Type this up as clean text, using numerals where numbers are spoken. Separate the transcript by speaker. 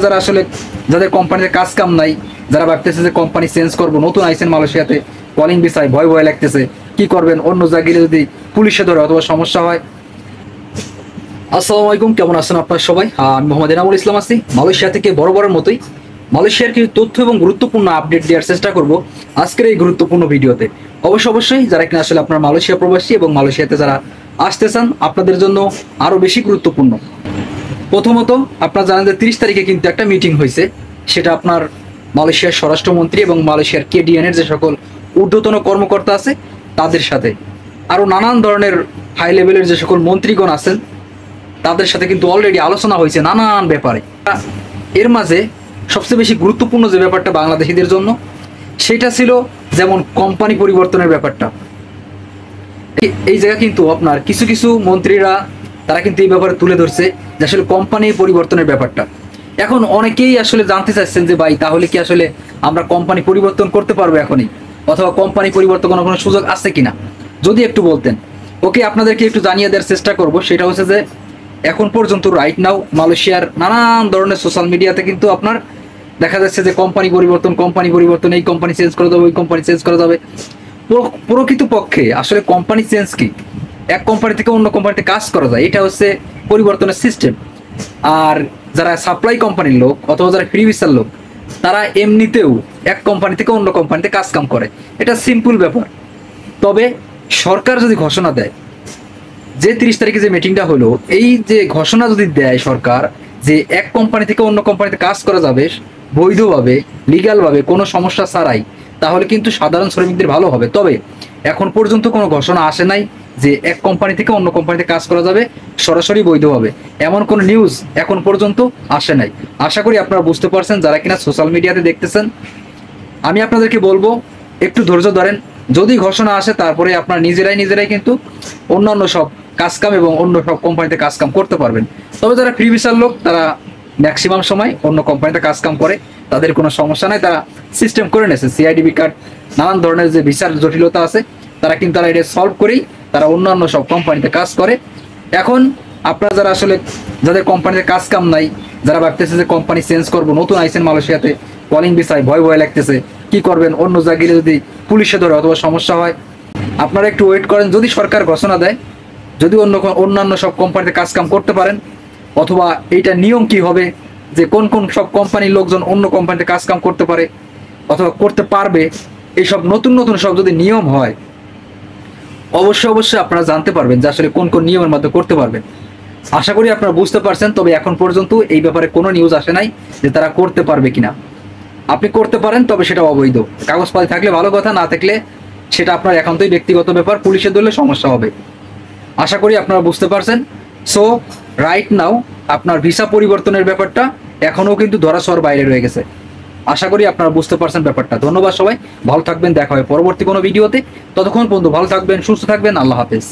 Speaker 1: যারা আসলে যাদের কোম্পানিতে কাজ কাম নাই, যারা ভাবতেছে যে কোম্পানি চেঞ্জ করবো, নতুন আইসেন মালয়েশিয়াতে, কলিং ভিসায় ভয় ভয় লাগতেছে, কি করবেন অন্য জায়গায় যদি পুলিশে ধরে অথবা সমস্যা হয়। আসসালামু আলাইকুম, কেমন আছেন আপনারা সবাই? আমি মোহাম্মদ এনামুল ইসলাম আছি। মালয়েশিয়া থেকে বরাবরের মতোই মালয়েশিয়ার কিছু তথ্য এবং গুরুত্বপূর্ণ আপডেট দেওয়ার চেষ্টা করব আজকের এই গুরুত্বপূর্ণ ভিডিওতে। অবশ্যই যারা কিনা আসলে আপনার মালয়েশিয়া প্রবাসী এবং মালয়েশিয়াতে যারা আসতে চান, আপনাদের জন্য আরো বেশি গুরুত্বপূর্ণ। প্রথমত আপনারা জানেন যে 30 তারিখে কিন্তু একটা মিটিং হয়েছে, সেটা আপনার মালয়েশিয়ার স্বরাষ্ট্রমন্ত্রী এবং মালয়েশিয়ার KDN এর যে সকল ঊর্ধ্বতন কর্মকর্তা আছে তাদের সাথে, আরো নানান ধরনের হাই লেভেলের যে সকল মন্ত্রীগণ আছেন তাদের সাথে কিন্তু অলরেডি আলোচনা হয়েছে নানান ব্যাপারে। এর মাঝে সবচেয়ে বেশি গুরুত্বপূর্ণ যে ব্যাপারটা বাংলাদেশিদের জন্য, সেটা ছিল যেমন কোম্পানি পরিবর্তনের ব্যাপারটা। এই জায়গা কিন্তু আপনার কিছু কিছু মন্ত্রীরা তারা কিন্তু এই ব্যাপারে তুলে ধরছে যে আসলে কোম্পানি পরিবর্তনের ব্যাপারটা। এখন অনেকেই আসলে জানতে চাচ্ছেন যে ভাই, তাহলে কি আসলে আমরা কোম্পানি পরিবর্তন করতে পারবো এখনই, অথবা কোম্পানি পরিবর্তন কোনো সুযোগ আছে কিনা, যদি একটু বলতেন। ওকে, আপনাদেরকে একটু জানিয়ে দেওয়ার চেষ্টা করব। সেটা হচ্ছে যে এখন পর্যন্ত রাইট নাও মালয়েশিয়ার নানান ধরনের সোশ্যাল মিডিয়াতে কিন্তু আপনার দেখা যাচ্ছে যে কোম্পানি পরিবর্তন, এই কোম্পানি চেঞ্জ করা যাবে, ওই কোম্পানি চেঞ্জ করা যাবে। প্রকৃতপক্ষে আসলে কোম্পানি চেঞ্জ কি? এক কোম্পানি থেকে অন্য কোম্পানিতে কাজ করা যায়, এটা হচ্ছে পরিবর্তনের সিস্টেম। আর যারা সাপ্লাই কোম্পানির লোক অথবা যারা ফ্রি ভিসার লোক, তারা এমনিতেও এক কোম্পানি থেকে অন্য কোম্পানিতে কাজ কাম করে, এটা সিম্পল ব্যাপার। তবে সরকার যদি ঘোষণা দেয় যে 30 তারিখে যে মিটিংটা হলো, এই যে ঘোষণা যদি দেয় সরকার যে এক কোম্পানি থেকে অন্য কোম্পানিতে কাজ করা যাবে বৈধভাবে, লিগ্যালভাবে, কোনো সমস্যা ছাড়াই, তাহলে কিন্তু সাধারণ শ্রমিকদের ভালো হবে। তবে এখন পর্যন্ত কোনো ঘোষণা আসে নাই যে এক কোম্পানি থেকে অন্য কোম্পানিতে কাজ করা যাবে সরাসরি বৈধভাবে, এমন কোনো নিউজ এখন পর্যন্ত আসে নাই। আশা করি আপনারা বুঝতে পারছেন যারা কিনা সোশ্যাল মিডিয়াতে দেখতেছেন। আমি আপনাদেরকে বলবো একটু ধৈর্য ধরেন, যদি ঘোষণা আসে তারপরে আপনারা নিজেরাই কিন্তু অন্যান্য সব কাজকাম এবং অন্য সব কোম্পানিতে কাজকাম করতে পারবেন। তবে যারা ফ্রি ভিসার লোক, তারা ম্যাক্সিমাম সময় অন্য কোম্পানিতে কাজকাম করে, তাদের কোনো সমস্যা নাই, তারা সিস্টেম করে নিয়েছে। CIDB কার্ড, নানান ধরনের যে ভিসার জটিলতা আছে, তারা কিন্তু তারা এটা সলভ করেই তারা অন্যান্য সব কোম্পানিতে কাজ করে। এখন আপনারা যারা আসলে যাদের কোম্পানিতে কাজ কাম নাই, যারা ভাবতেছে যে কোম্পানি চেঞ্জ করবো, নতুন আইসেন মালয়েশিয়াতে, কলিং ভিসায় ভয় ভয় লাগতেছে, কি করবেন অন্য জায়গায় যদি পুলিশে ধরে অথবা সমস্যা হয়, আপনারা একটু ওয়েট করেন। যদি সরকার ঘোষণা দেয়, যদি অন্যান্য সব কোম্পানিতে কাজ কাম করতে পারেন, অথবা এইটা নিয়ম কি হবে যে কোন কোন সব কোম্পানির লোকজন অন্য কোম্পানিতে কাজ কাম করতে পারে অথবা করতে পারবে, এইসব নতুন সব যদি নিয়ম হয়, অবশ্যই আপনারা জানতে পারবেন যে আসলে কোন কোন নিয়মের মধ্যে করতে পারবেন। আশা করি আপনারা বুঝতে পারছেন। তবে এখন পর্যন্ত এই ব্যাপারে কোনো নিউজ আসে নাই যে তারা করতে পারবে কিনা। আপনি করতে পারেন, তবে সেটা অবৈধ। কাগজপাতি থাকলে ভালো কথা, না থাকলে সেটা আপনার একান্তই ব্যক্তিগত ব্যাপার, পুলিশে ধরলে সমস্যা হবে। আশা করি আপনারা বুঝতে পারছেন। সো রাইট নাও আপনার ভিসা পরিবর্তনের ব্যাপারটা এখনও কিন্তু ধরাছোঁয়ার বাইরে রয়ে গেছে। আশা করি আপনারা বুঝতে পারছেন ব্যাপারটা। ধন্যবাদ সবাই, ভালো থাকবেন, দেখা হয় পরবর্তী কোনো ভিডিওতে। ততক্ষণ পর্যন্ত ভালো থাকবেন, সুস্থ থাকবেন, আল্লাহ হাফেজ।